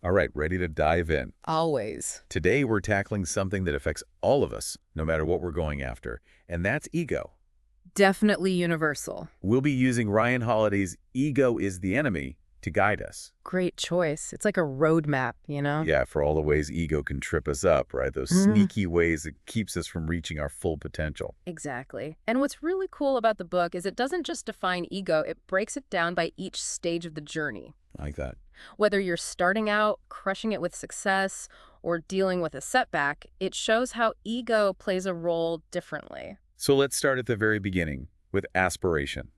All right, ready to dive in. Always. Today, we're tackling something that affects all of us, no matter what we're going after, and that's ego. Definitely universal. We'll be using Ryan Holiday's Ego is the Enemy to guide us. Great choice. It's like a roadmap, you know? Yeah, for all the ways ego can trip us up, right? Those Mm, sneaky ways it keeps us from reaching our full potential. exactly. And what's really cool about the book is it doesn't just define ego, it breaks it down by each stage of the journey. I like that. Whether you're starting out, crushing it with success, or dealing with a setback, it shows how ego plays a role differently. So let's start at the very beginning with aspiration.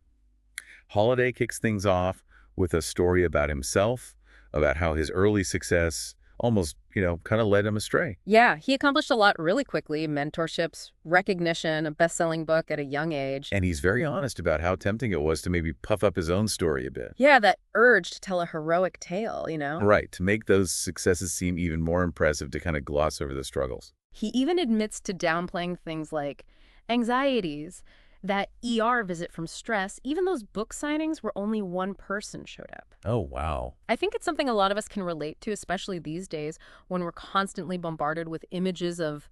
Holiday kicks things off with a story about himself, about how his early success almost, kind of led him astray. Yeah, he accomplished a lot really quickly, mentorships, recognition, a best-selling book at a young age. And he's very honest about how tempting it was to maybe puff up his own story a bit. Yeah, that urge to tell a heroic tale. Right, to make those successes seem even more impressive, to kind of gloss over the struggles. He even admits to downplaying things like anxieties, that visit from stress, even those book signings where only one person showed up. Oh, wow. I think it's something a lot of us can relate to, especially these days when we're constantly bombarded with images of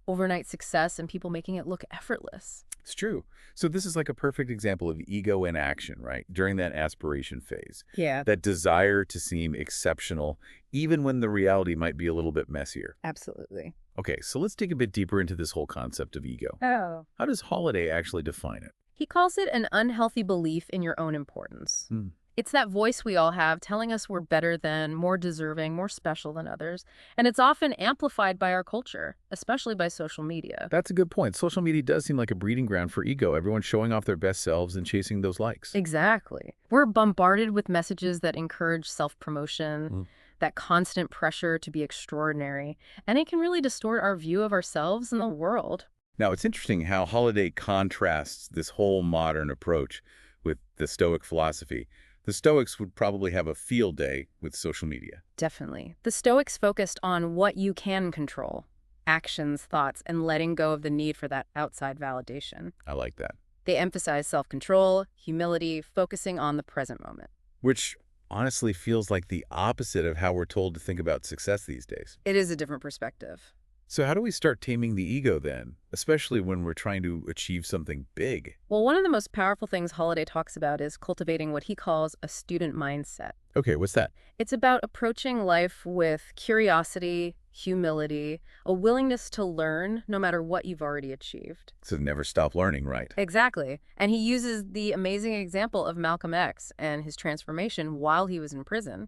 overnight success and people making it look effortless. It's true. So this is like a perfect example of ego in action, right? During that aspiration phase, Yeah, that desire to seem exceptional, even when the reality might be a little bit messier. absolutely. Okay, so let's dig a bit deeper into this whole concept of ego. Oh. How does Holiday actually define it? He calls it an unhealthy belief in your own importance. Hmm. It's that voice we all have telling us we're better than, more deserving, more special than others. And it's often amplified by our culture, especially by social media. That's a good point. Social media does seem like a breeding ground for ego. Everyone's showing off their best selves and chasing those likes. Exactly. We're bombarded with messages that encourage self-promotion, Mm. that constant pressure to be extraordinary, and it can really distort our view of ourselves and the world. Now, it's interesting how Holiday contrasts this whole modern approach with the Stoic philosophy. The Stoics would probably have a field day with social media. Definitely. The Stoics focused on what you can control, actions, thoughts, and letting go of the need for that outside validation. I like that. They emphasize self-control, humility, focusing on the present moment. Which honestly feels like the opposite of how we're told to think about success these days. It is a different perspective. So how do we start taming the ego then, especially when we're trying to achieve something big? Well, one of the most powerful things Holiday talks about is cultivating what he calls a student mindset. Okay, what's that? It's about approaching life with curiosity, humility, a willingness to learn no matter what you've already achieved. So never stop learning, right? Exactly. And he uses the amazing example of Malcolm X and his transformation while he was in prison.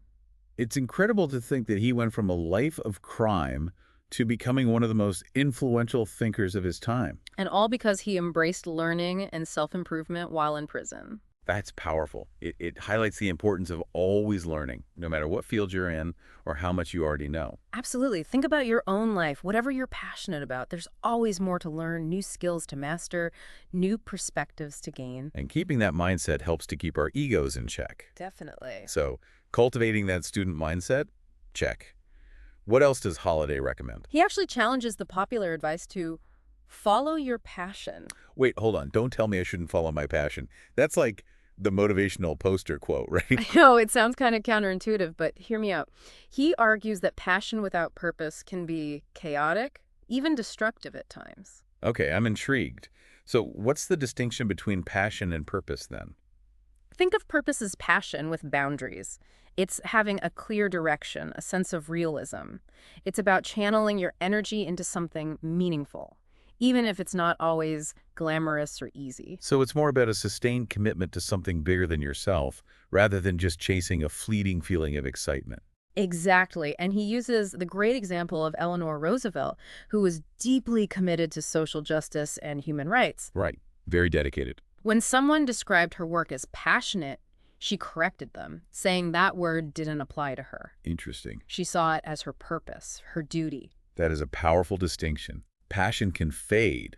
It's incredible to think that he went from a life of crime to becoming one of the most influential thinkers of his time. And all because he embraced learning and self-improvement while in prison. That's powerful. It highlights the importance of always learning, no matter what field you're in or how much you already know. Absolutely. Think about your own life. Whatever you're passionate about, there's always more to learn, new skills to master, new perspectives to gain. And keeping that mindset helps to keep our egos in check. Definitely. So cultivating that student mindset, check. What else does Holiday recommend? He actually challenges the popular advice to follow your passion. Wait, hold on. Don't tell me I shouldn't follow my passion. That's like the motivational poster quote, right? I know it sounds kind of counterintuitive, but hear me out. He argues that passion without purpose can be chaotic, even destructive at times. Okay, I'm intrigued. So what's the distinction between passion and purpose then? Think of purpose as passion with boundaries. It's having a clear direction, a sense of realism. It's about channeling your energy into something meaningful, even if it's not always glamorous or easy. So it's more about a sustained commitment to something bigger than yourself, rather than just chasing a fleeting feeling of excitement. Exactly. And he uses the great example of Eleanor Roosevelt, who was deeply committed to social justice and human rights. Right. Very dedicated. When someone described her work as passionate, she corrected them, saying that word didn't apply to her. Interesting. She saw it as her purpose, her duty. That is a powerful distinction. Passion can fade,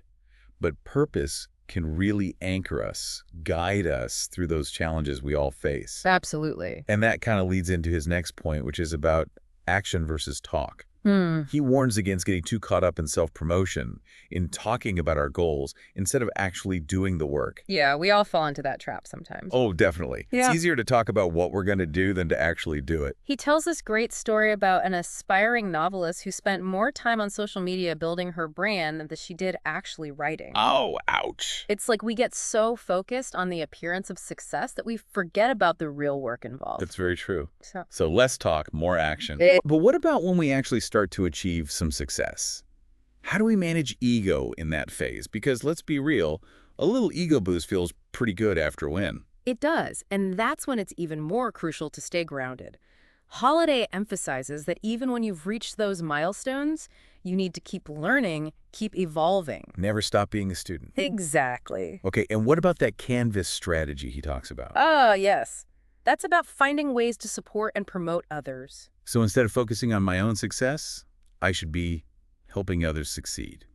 but purpose can really anchor us, guide us through those challenges we all face. Absolutely. And that kind of leads into his next point, which is about action versus talk. Hmm. He warns against getting too caught up in self-promotion, in talking about our goals, instead of actually doing the work. Yeah, we all fall into that trap sometimes. Oh, definitely. It's Yeah. easier to talk about what we're going to do than to actually do it. He tells this great story about an aspiring novelist who spent more time on social media building her brand than she did actually writing. Oh, ouch. It's like we get so focused on the appearance of success that we forget about the real work That's involved. very true. So, So less talk, more action. Eh. But what about when we actually start to achieve some success? How do we manage ego in that phase? Because let's be real, a little ego boost feels pretty good after a win. it does, and that's when it's even more crucial to stay grounded. Holiday emphasizes that even when you've reached those milestones, you need to keep learning, keep evolving. Never stop being a student. Exactly. Okay, and what about that canvas strategy he talks about? Ah, yes. That's about finding ways to support and promote others. So instead of focusing on my own success, I should be helping others succeed.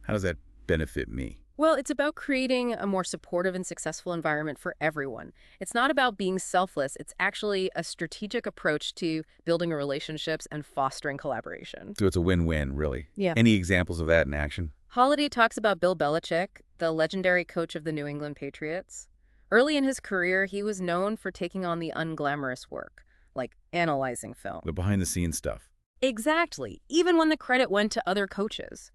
How does that benefit me? Well, it's about creating a more supportive and successful environment for everyone. It's not about being selfless. It's actually a strategic approach to building relationships and fostering collaboration. So it's a win-win, really. Yeah. Any examples of that in action? Holiday talks about Bill Belichick, the legendary coach of the New England Patriots. Early in his career, he was known for taking on the unglamorous work, like analyzing film. The behind-the-scenes stuff. Exactly, even when the credit went to other coaches.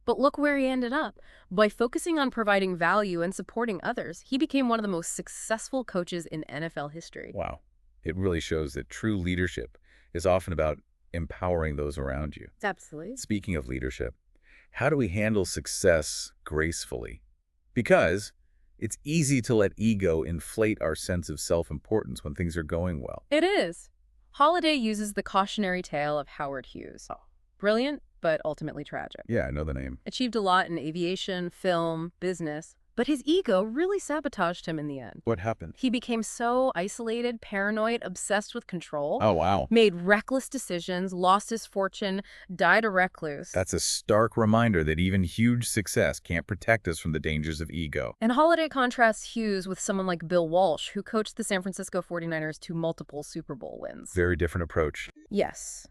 But look where he ended up. By focusing on providing value and supporting others, he became one of the most successful coaches in NFL history. Wow. It really shows that true leadership is often about empowering those around you. Absolutely. Speaking of leadership, how do we handle success gracefully? Because it's easy to let ego inflate our sense of self-importance when things are going well. It is. Holiday uses the cautionary tale of Howard Hughes. Brilliant, but ultimately tragic. Yeah, I know the name. Achieved a lot in aviation, film, business, but his ego really sabotaged him in the end. What happened? He became so isolated, paranoid, obsessed with control, Oh, wow. made reckless decisions, lost his fortune, died a recluse. That's a stark reminder that even huge success can't protect us from the dangers of ego. And Holiday contrasts Hughes with someone like Bill Walsh, who coached the San Francisco 49ers to multiple Super Bowl wins. Very different approach. Yes.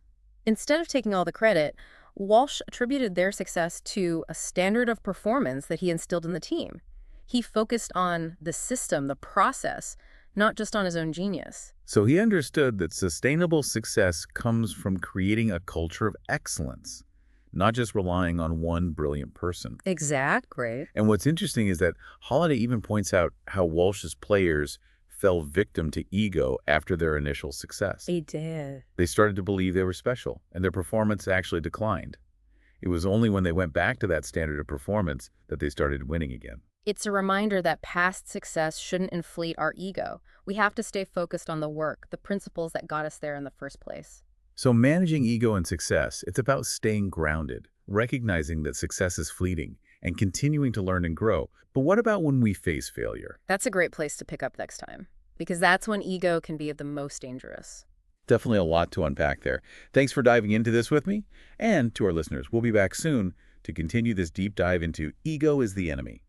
Instead of taking all the credit, Walsh attributed their success to a standard of performance that he instilled in the team. He focused on the system, the process, not just on his own genius. So he understood that sustainable success comes from creating a culture of excellence, not just relying on one brilliant person. Exactly. And what's interesting is that Holiday even points out how Walsh's players fell victim to ego after their initial success. He did. They started to believe they were special, and their performance actually declined. It was only when they went back to that standard of performance that they started winning again. It's a reminder that past success shouldn't inflate our ego. We have to stay focused on the work, the principles that got us there in the first place. So managing ego and success, it's about staying grounded, recognizing that success is fleeting, and continuing to learn and grow. But what about when we face failure? That's a great place to pick up next time, because that's when ego can be the most dangerous. Definitely a lot to unpack there. Thanks for diving into this with me. And to our listeners, we'll be back soon to continue this deep dive into ego is the enemy.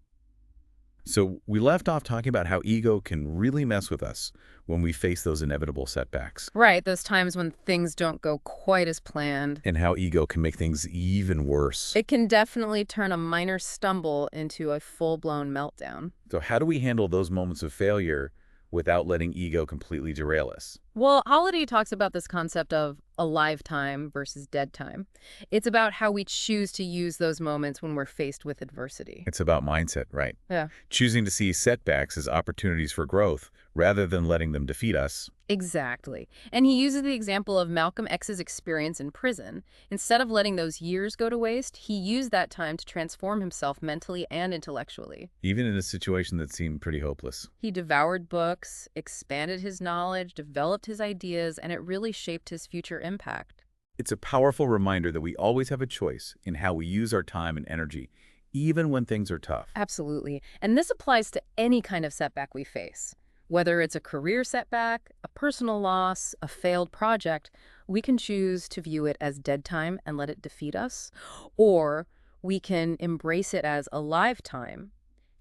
So we left off talking about how ego can really mess with us when we face those inevitable setbacks, Right, those times when things don't go quite as planned. and how ego can make things even worse. It can definitely turn a minor stumble into a full-blown meltdown. So how do we handle those moments of failure without letting ego completely derail us? Well, Holiday talks about this concept of alive time versus dead time. It's about how we choose to use those moments when we're faced with adversity. It's about mindset, right? Yeah. Choosing to see setbacks as opportunities for growth rather than letting them defeat us. Exactly. And he uses the example of Malcolm X's experience in prison. Instead of letting those years go to waste, he used that time to transform himself mentally and intellectually. Even in a situation that seemed pretty hopeless. He devoured books, expanded his knowledge, developed his ideas, and it really shaped his future impact. It's a powerful reminder that we always have a choice in how we use our time and energy, even when things are tough. Absolutely. And this applies to any kind of setback we face. Whether it's a career setback, a personal loss, a failed project, we can choose to view it as dead time and let it defeat us, or we can embrace it as a live time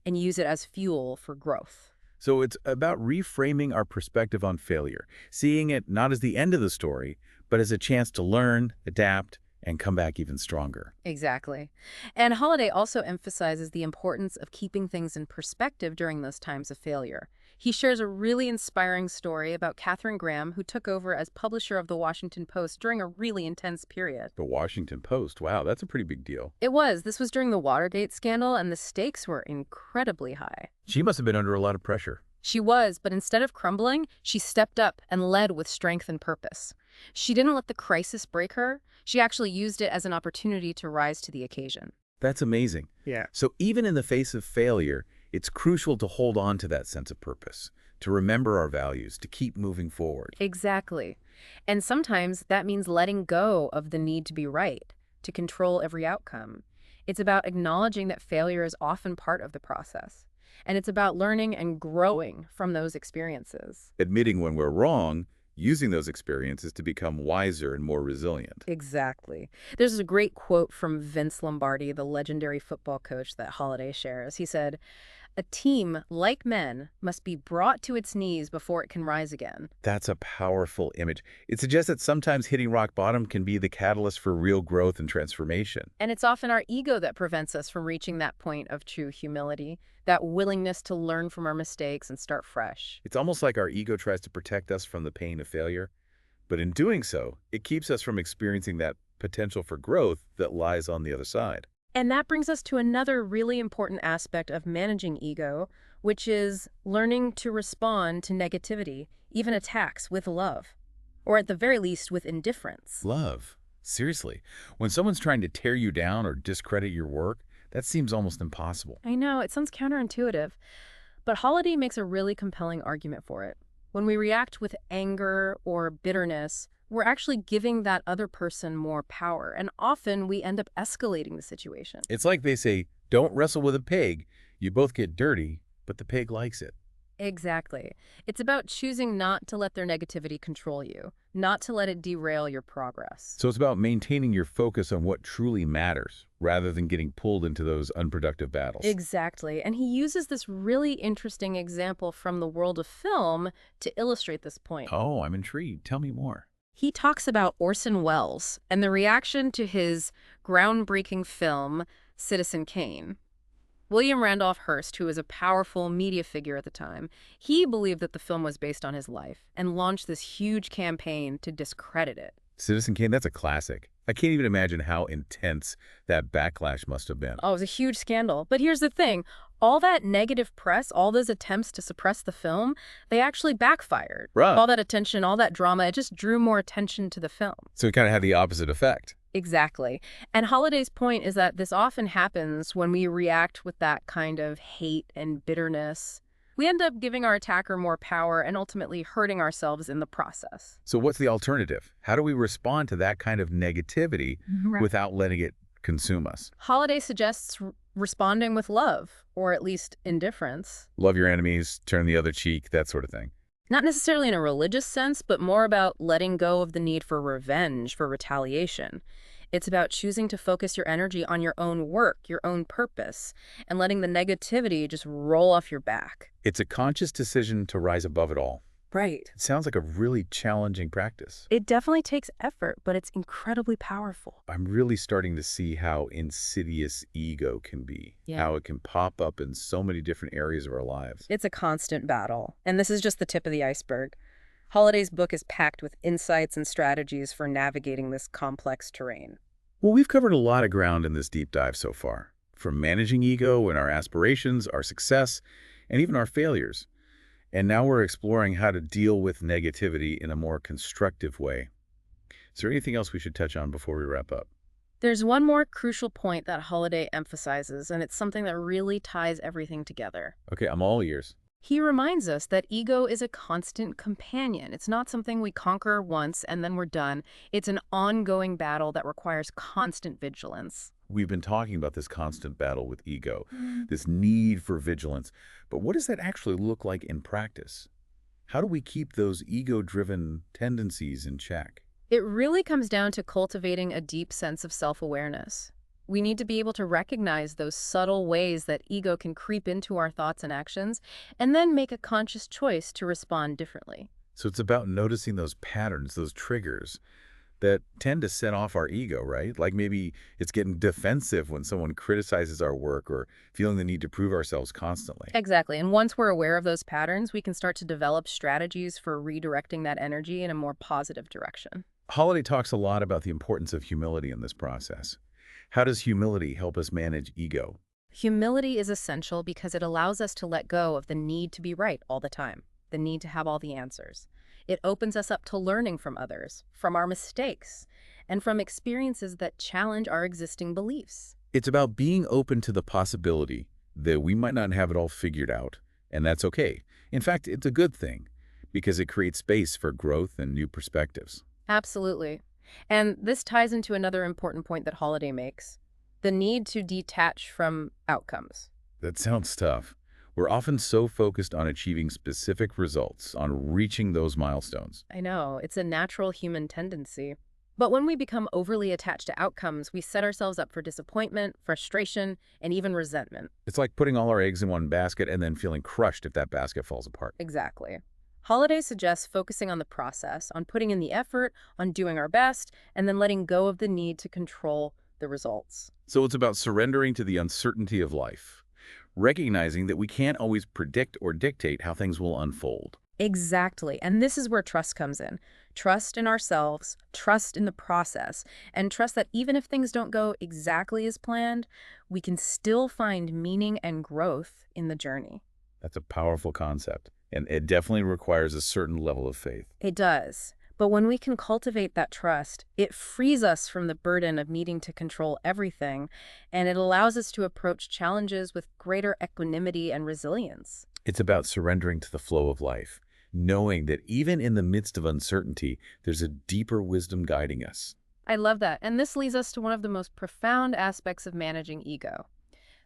and use it as fuel for growth. So it's about reframing our perspective on failure, seeing it not as the end of the story, but as a chance to learn, adapt, and come back even stronger. Exactly. And Holiday also emphasizes the importance of keeping things in perspective during those times of failure. He shares a really inspiring story about Katharine Graham, who took over as publisher of the Washington Post during a really intense period. The Washington Post, wow, that's a pretty big deal. It was. This was during the Watergate scandal, and the stakes were incredibly high. She must have been under a lot of pressure. She was, but instead of crumbling, she stepped up and led with strength and purpose. She didn't let the crisis break her. She actually used it as an opportunity to rise to the occasion. That's amazing. Yeah. So even in the face of failure, it's crucial to hold on to that sense of purpose, to remember our values, to keep moving forward. Exactly. And sometimes that means letting go of the need to be right, to control every outcome. It's about acknowledging that failure is often part of the process. And it's about learning and growing from those experiences. Admitting when we're wrong, using those experiences to become wiser and more resilient. Exactly. There's a great quote from Vince Lombardi, the legendary football coach that Holiday shares. He said, "A team, like men, must be brought to its knees before it can rise again." That's a powerful image. It suggests that sometimes hitting rock bottom can be the catalyst for real growth and transformation. And it's often our ego that prevents us from reaching that point of true humility, that willingness to learn from our mistakes and start fresh. It's almost like our ego tries to protect us from the pain of failure, but in doing so, it keeps us from experiencing that potential for growth that lies on the other side. And that brings us to another really important aspect of managing ego, which is learning to respond to negativity, even attacks, with love, or at the very least with indifference. Love. Seriously. When someone's trying to tear you down or discredit your work, that seems almost impossible. I know, it sounds counterintuitive, but Holiday makes a really compelling argument for it. When we react with anger or bitterness, we're actually giving that other person more power, and often we end up escalating the situation. It's like they say, don't wrestle with a pig. You both get dirty, but the pig likes it. Exactly. It's about choosing not to let their negativity control you, not to let it derail your progress. So it's about maintaining your focus on what truly matters, rather than getting pulled into those unproductive battles. Exactly. And he uses this really interesting example from the world of film to illustrate this point. Oh, I'm intrigued. Tell me more. He talks about Orson Welles and the reaction to his groundbreaking film, Citizen Kane. William Randolph Hearst, who was a powerful media figure at the time, he believed that the film was based on his life and launched this huge campaign to discredit it. Citizen Kane, that's a classic. I can't even imagine how intense that backlash must have been. Oh, it was a huge scandal. But here's the thing. All that negative press, all those attempts to suppress the film, they actually backfired. Right. All that attention, all that drama, it just drew more attention to the film. So it kind of had the opposite effect. Exactly. And Holliday's point is that this often happens when we react with that kind of hate and bitterness. We end up giving our attacker more power and ultimately hurting ourselves in the process. So what's the alternative? How do we respond to that kind of negativity without letting it consume us? Holiday suggests responding with love, or at least indifference. Love your enemies, turn the other cheek, that sort of thing. Not necessarily in a religious sense, but more about letting go of the need for revenge, for retaliation. It's about choosing to focus your energy on your own work, your own purpose, and letting the negativity just roll off your back. It's a conscious decision to rise above it all. Right. It sounds like a really challenging practice. It definitely takes effort, but it's incredibly powerful. I'm really starting to see how insidious ego can be, how it can pop up in so many different areas of our lives. It's a constant battle, and this is just the tip of the iceberg. Holiday's book is packed with insights and strategies for navigating this complex terrain. Well, we've covered a lot of ground in this deep dive so far, from managing ego and our aspirations, our success, and even our failures. And now we're exploring how to deal with negativity in a more constructive way. Is there anything else we should touch on before we wrap up? There's one more crucial point that Holiday emphasizes, and it's something that really ties everything together. Okay, I'm all ears. He reminds us that ego is a constant companion. It's not something we conquer once and then we're done. It's an ongoing battle that requires constant vigilance. We've been talking about this constant battle with ego, this need for vigilance. But what does that actually look like in practice? How do we keep those ego-driven tendencies in check? It really comes down to cultivating a deep sense of self-awareness. We need to be able to recognize those subtle ways that ego can creep into our thoughts and actions, and then make a conscious choice to respond differently. So it's about noticing those patterns, those triggers that tend to set off our ego, right? Like maybe it's getting defensive when someone criticizes our work or feeling the need to prove ourselves constantly. Exactly. And once we're aware of those patterns, we can start to develop strategies for redirecting that energy in a more positive direction. Holiday talks a lot about the importance of humility in this process. How does humility help us manage ego? Humility is essential because it allows us to let go of the need to be right all the time, the need to have all the answers. It opens us up to learning from others, from our mistakes, and from experiences that challenge our existing beliefs. It's about being open to the possibility that we might not have it all figured out, and that's okay. In fact, it's a good thing because it creates space for growth and new perspectives. Absolutely. And this ties into another important point that Holiday makes, the need to detach from outcomes. That sounds tough. We're often so focused on achieving specific results, on reaching those milestones. I know, it's a natural human tendency. But when we become overly attached to outcomes, we set ourselves up for disappointment, frustration, and even resentment. It's like putting all our eggs in one basket and then feeling crushed if that basket falls apart. Exactly. Holiday suggests focusing on the process, on putting in the effort, on doing our best, and then letting go of the need to control the results. So it's about surrendering to the uncertainty of life, recognizing that we can't always predict or dictate how things will unfold. Exactly. And this is where trust comes in. Trust in ourselves, trust in the process, and trust that even if things don't go exactly as planned, we can still find meaning and growth in the journey. That's a powerful concept, and it definitely requires a certain level of faith. It does. But when we can cultivate that trust, it frees us from the burden of needing to control everything, and it allows us to approach challenges with greater equanimity and resilience. It's about surrendering to the flow of life, knowing that even in the midst of uncertainty, there's a deeper wisdom guiding us. I love that. And this leads us to one of the most profound aspects of managing ego.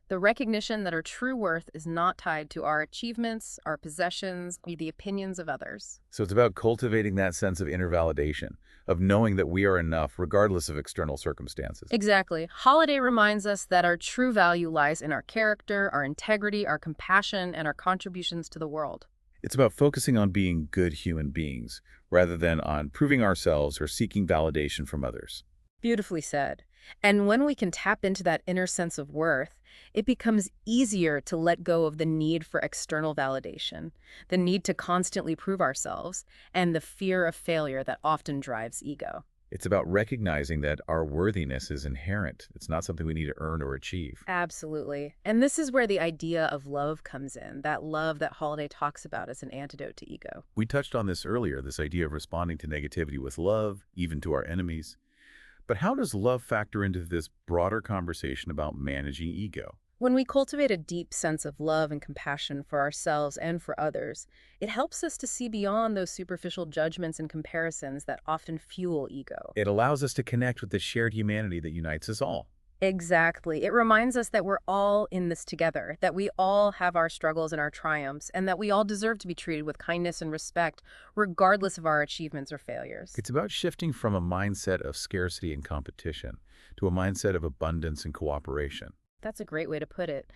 The recognition that our true worth is not tied to our achievements, our possessions, or the opinions of others. So it's about cultivating that sense of inner validation, of knowing that we are enough regardless of external circumstances. Exactly. Holiday reminds us that our true value lies in our character, our integrity, our compassion, and our contributions to the world. It's about focusing on being good human beings rather than on proving ourselves or seeking validation from others. Beautifully said. And when we can tap into that inner sense of worth, it becomes easier to let go of the need for external validation, the need to constantly prove ourselves, and the fear of failure that often drives ego. It's about recognizing that our worthiness is inherent. It's not something we need to earn or achieve. Absolutely. And this is where the idea of love comes in, that love that Holiday talks about as an antidote to ego. We touched on this earlier, this idea of responding to negativity with love, even to our enemies. But how does love factor into this broader conversation about managing ego? When we cultivate a deep sense of love and compassion for ourselves and for others, it helps us to see beyond those superficial judgments and comparisons that often fuel ego. It allows us to connect with the shared humanity that unites us all. Exactly. It reminds us that we're all in this together, that we all have our struggles and our triumphs, and that we all deserve to be treated with kindness and respect, regardless of our achievements or failures. It's about shifting from a mindset of scarcity and competition to a mindset of abundance and cooperation. That's a great way to put it.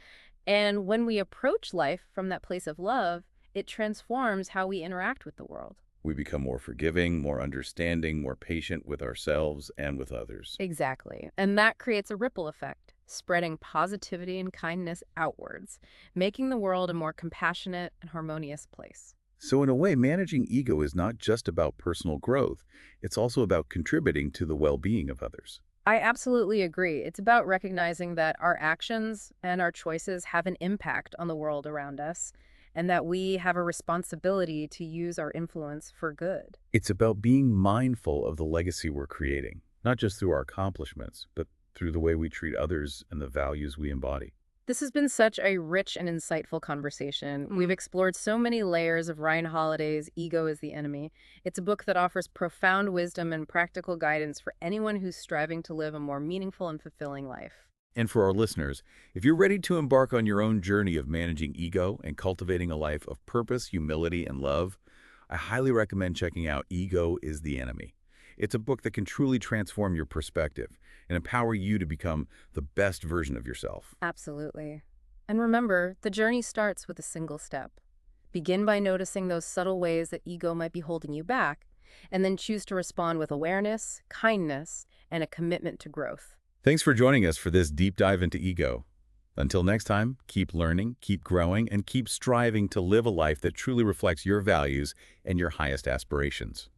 And when we approach life from that place of love, it transforms how we interact with the world. We become more forgiving, more understanding, more patient with ourselves and with others. Exactly. And that creates a ripple effect, spreading positivity and kindness outwards, making the world a more compassionate and harmonious place. So in a way, managing ego is not just about personal growth. It's also about contributing to the well-being of others. I absolutely agree. It's about recognizing that our actions and our choices have an impact on the world around us, and that we have a responsibility to use our influence for good. It's about being mindful of the legacy we're creating, not just through our accomplishments, but through the way we treat others and the values we embody. This has been such a rich and insightful conversation. We've explored so many layers of Ryan Holiday's Ego is the Enemy. It's a book that offers profound wisdom and practical guidance for anyone who's striving to live a more meaningful and fulfilling life. And for our listeners, if you're ready to embark on your own journey of managing ego and cultivating a life of purpose, humility, and love, I highly recommend checking out Ego is the Enemy. It's a book that can truly transform your perspective and empower you to become the best version of yourself. Absolutely. And remember, the journey starts with a single step. Begin by noticing those subtle ways that ego might be holding you back, and then choose to respond with awareness, kindness, and a commitment to growth. Thanks for joining us for this deep dive into ego. Until next time, keep learning, keep growing, and keep striving to live a life that truly reflects your values and your highest aspirations.